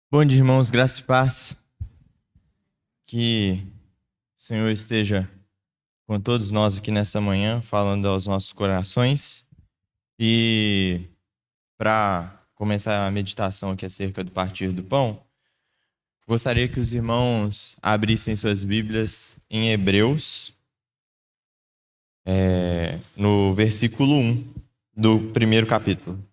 Bom dia, irmãos, graça e paz. Que o Senhor esteja com todos nós aqui nessa manhã, falando aos nossos corações. E para começar a meditação aqui acerca do partir do pão, gostaria que os irmãos abrissem suas Bíblias em Hebreus, no versículo 1 do primeiro capítulo.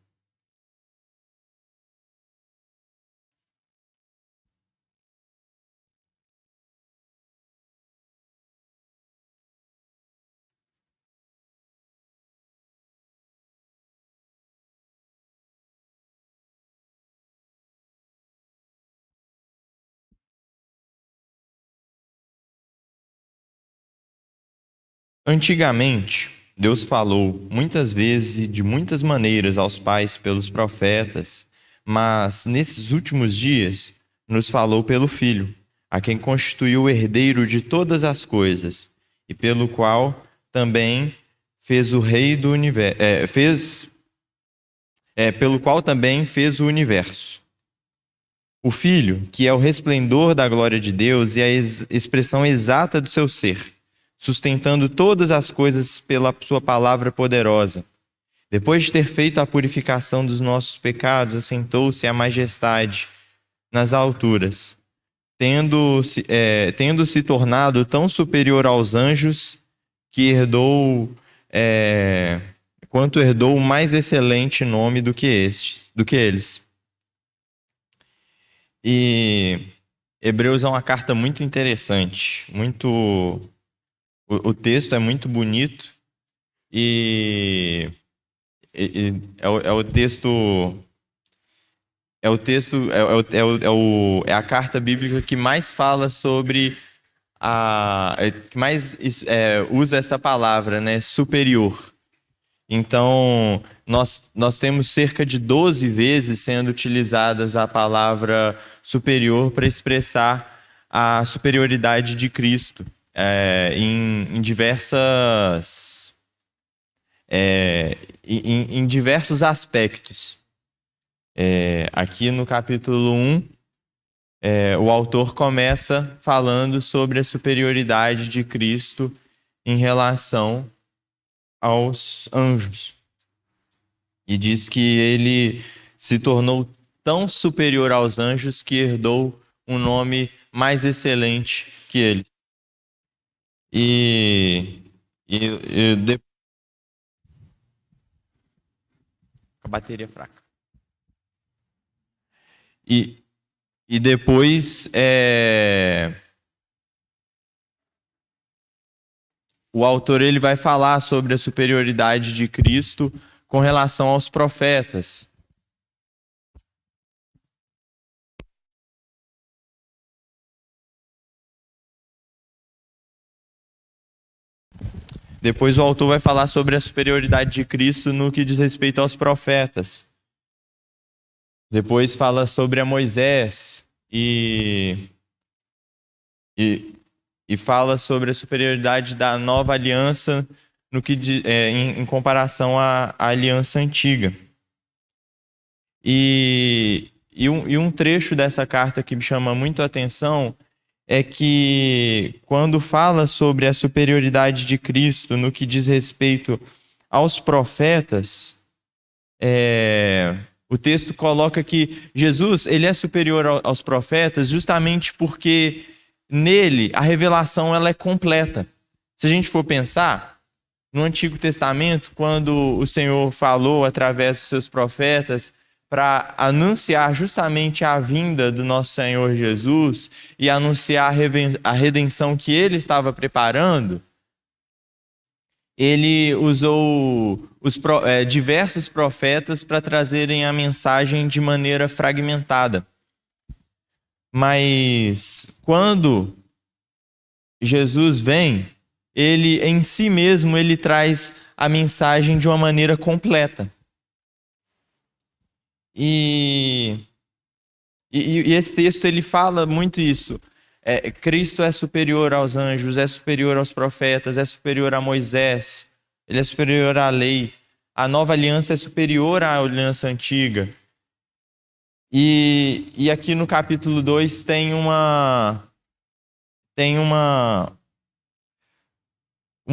Antigamente, Deus falou muitas vezes e de muitas maneiras aos pais pelos profetas, mas nesses últimos dias nos falou pelo Filho, a quem constituiu o herdeiro de todas as coisas, e pelo qual também fez o rei do universo, pelo qual também fez o universo. O Filho, que é o resplendor da glória de Deus e a expressão exata do seu ser, sustentando todas as coisas pela sua palavra poderosa. Depois de ter feito a purificação dos nossos pecados, assentou-se à majestade nas alturas, tendo se tornado tão superior aos anjos que quanto herdou o mais excelente nome do que eles. E Hebreus é uma carta muito interessante, o texto é muito bonito e é a carta bíblica que mais fala sobre que mais usa essa palavra, né, superior. Então, nós temos cerca de 12 vezes sendo utilizadas a palavra superior para expressar a superioridade de Cristo em diversos aspectos. Aqui no capítulo 1, o autor começa falando sobre a superioridade de Cristo em relação aos anjos. E diz que ele se tornou tão superior aos anjos que herdou um nome mais excelente que ele. A bateria fraca. E depois o autor ele vai falar sobre a superioridade de Cristo com relação aos profetas. Depois o autor vai falar sobre a superioridade de Cristo no que diz respeito aos profetas. Depois fala sobre a Moisés e fala sobre a superioridade da nova aliança no que em comparação à aliança antiga. E um trecho dessa carta que me chama muito a atenção é que quando fala sobre a superioridade de Cristo no que diz respeito aos profetas, o texto coloca que Jesus ele é superior aos profetas justamente porque nele a revelação ela é completa. Se a gente for pensar, no Antigo Testamento, quando o Senhor falou através dos seus profetas para anunciar justamente a vinda do nosso Senhor Jesus e anunciar a redenção que ele estava preparando, ele usou diversos profetas para trazerem a mensagem de maneira fragmentada. Mas quando Jesus vem, ele em si mesmo ele traz a mensagem de uma maneira completa. E esse texto ele fala muito isso. Cristo é superior aos anjos, é superior aos profetas, é superior a Moisés, ele é superior à lei. A nova aliança é superior à aliança antiga. E aqui no capítulo 2 tem uma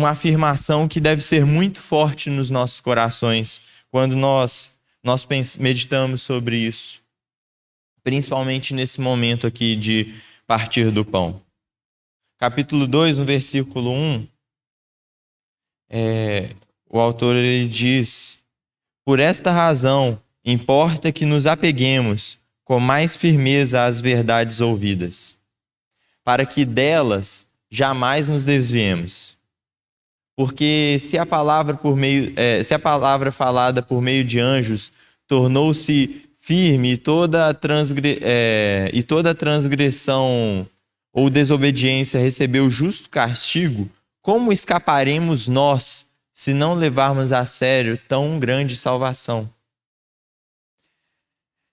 afirmação que deve ser muito forte nos nossos corações quando nós meditamos sobre isso, principalmente nesse momento aqui de partir do pão. Capítulo 2, no versículo 1, o autor ele diz: por esta razão, importa que nos apeguemos com mais firmeza às verdades ouvidas, para que delas jamais nos desviemos. Porque se a palavra falada por meio de anjos tornou-se firme e toda transgressão ou desobediência recebeu justo castigo, como escaparemos nós se não levarmos a sério tão grande salvação?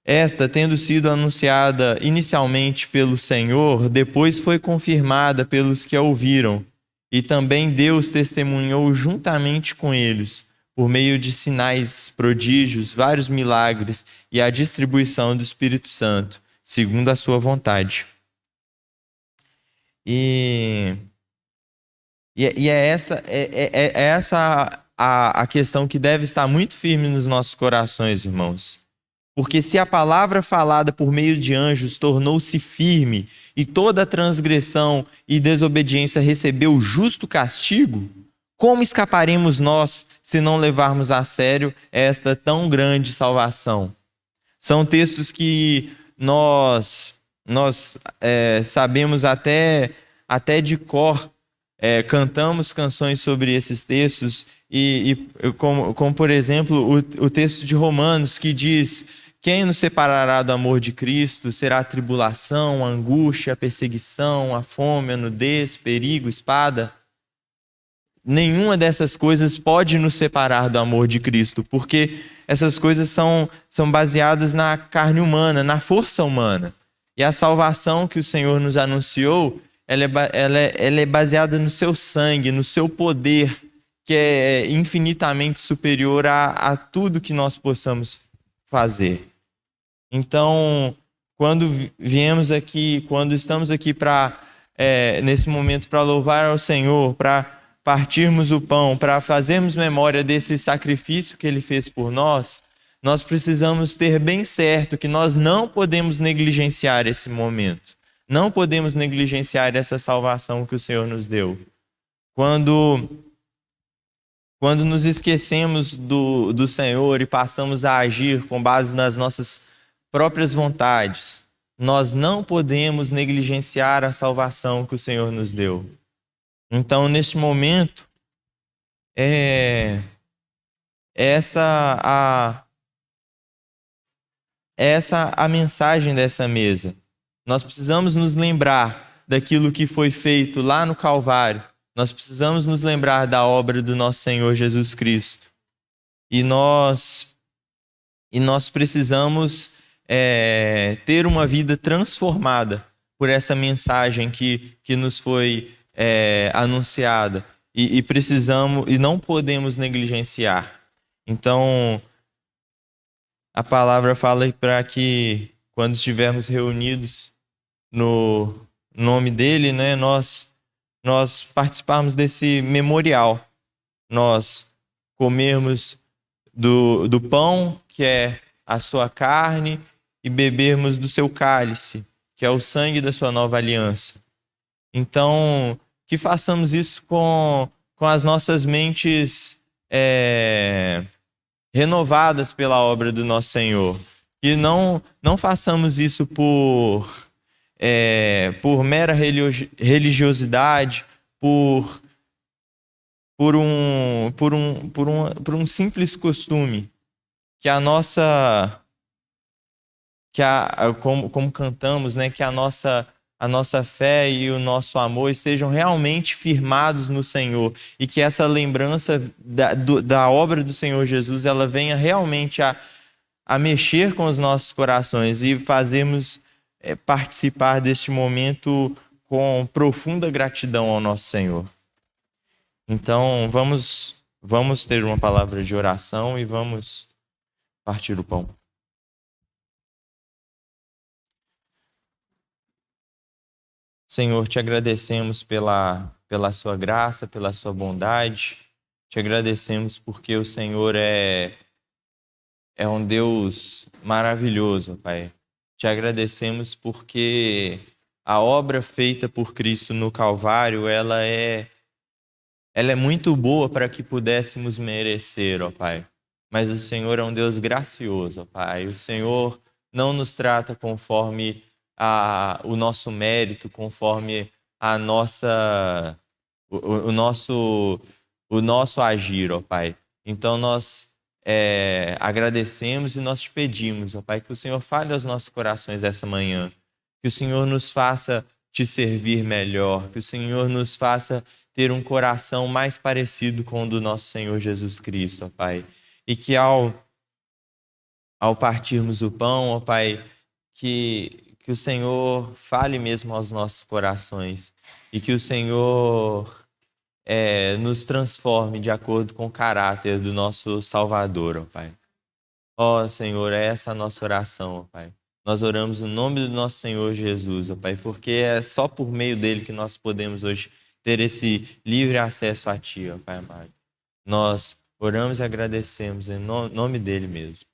Esta, tendo sido anunciada inicialmente pelo Senhor, depois foi confirmada pelos que a ouviram, e também Deus testemunhou juntamente com eles, por meio de sinais, prodígios, vários milagres e a distribuição do Espírito Santo, segundo a sua vontade. E é essa a questão que deve estar muito firme nos nossos corações, irmãos. Porque se a palavra falada por meio de anjos tornou-se firme e toda transgressão e desobediência recebeu justo castigo, como escaparemos nós se não levarmos a sério esta tão grande salvação? São textos que nós sabemos até de cor, cantamos canções sobre esses textos, como por exemplo o texto de Romanos que diz: quem nos separará do amor de Cristo? Será a tribulação, a angústia, a perseguição, a fome, a nudez, perigo, espada? Nenhuma dessas coisas pode nos separar do amor de Cristo, porque essas coisas são baseadas na carne humana, na força humana. E a salvação que o Senhor nos anunciou, ela é baseada no seu sangue, no seu poder, que é infinitamente superior a tudo que nós possamos fazer. Então, quando viemos aqui, quando estamos aqui nesse momento para louvar ao Senhor, para partirmos o pão, para fazermos memória desse sacrifício que Ele fez por nós, nós precisamos ter bem certo que nós não podemos negligenciar esse momento. Não podemos negligenciar essa salvação que o Senhor nos deu. Quando nos esquecemos do Senhor e passamos a agir com base nas nossas próprias vontades, nós não podemos negligenciar a salvação que o Senhor nos deu. Então, neste momento, essa a mensagem dessa mesa. Nós precisamos nos lembrar daquilo que foi feito lá no Calvário. Nós precisamos nos lembrar da obra do nosso Senhor Jesus Cristo. E nós precisamos ter uma vida transformada por essa mensagem que nos foi anunciada. E precisamos, e não podemos negligenciar. Então, a palavra fala para que, quando estivermos reunidos no nome dele, né, nós participarmos desse memorial. Nós comermos do pão, que é a sua carne, e bebermos do seu cálice, que é o sangue da sua nova aliança. Então, que façamos isso com as nossas mentes renovadas pela obra do nosso Senhor. Que não façamos isso por mera religiosidade, por um simples costume. Que a nossa, como cantamos, né, que a nossa fé e o nosso amor estejam realmente firmados no Senhor, e que essa lembrança da obra do Senhor Jesus, ela venha realmente a mexer com os nossos corações e fazermos participar deste momento com profunda gratidão ao nosso Senhor. Então, vamos ter uma palavra de oração e vamos partir o pão. Senhor, te agradecemos pela sua graça, pela sua bondade. Te agradecemos porque o Senhor é um Deus maravilhoso, Pai. Te agradecemos porque a obra feita por Cristo no Calvário, ela é muito boa para que pudéssemos merecer, ó Pai. Mas o Senhor é um Deus gracioso, ó Pai. O Senhor não nos trata conforme o nosso mérito, conforme a nossa, o nosso agir, ó Pai. Então nós agradecemos e nós te pedimos, ó Pai, que o Senhor fale aos nossos corações essa manhã, que o Senhor nos faça te servir melhor, que o Senhor nos faça ter um coração mais parecido com o do nosso Senhor Jesus Cristo, ó Pai. E que ao partirmos o pão, ó Pai, que o Senhor fale mesmo aos nossos corações e que o Senhor nos transforme de acordo com o caráter do nosso Salvador, ó Pai. Ó Senhor, é essa a nossa oração, ó Pai. Nós oramos no nome do nosso Senhor Jesus, ó Pai, porque é só por meio dele que nós podemos hoje ter esse livre acesso a Ti, ó Pai amado. Nós oramos e agradecemos em nome dele mesmo.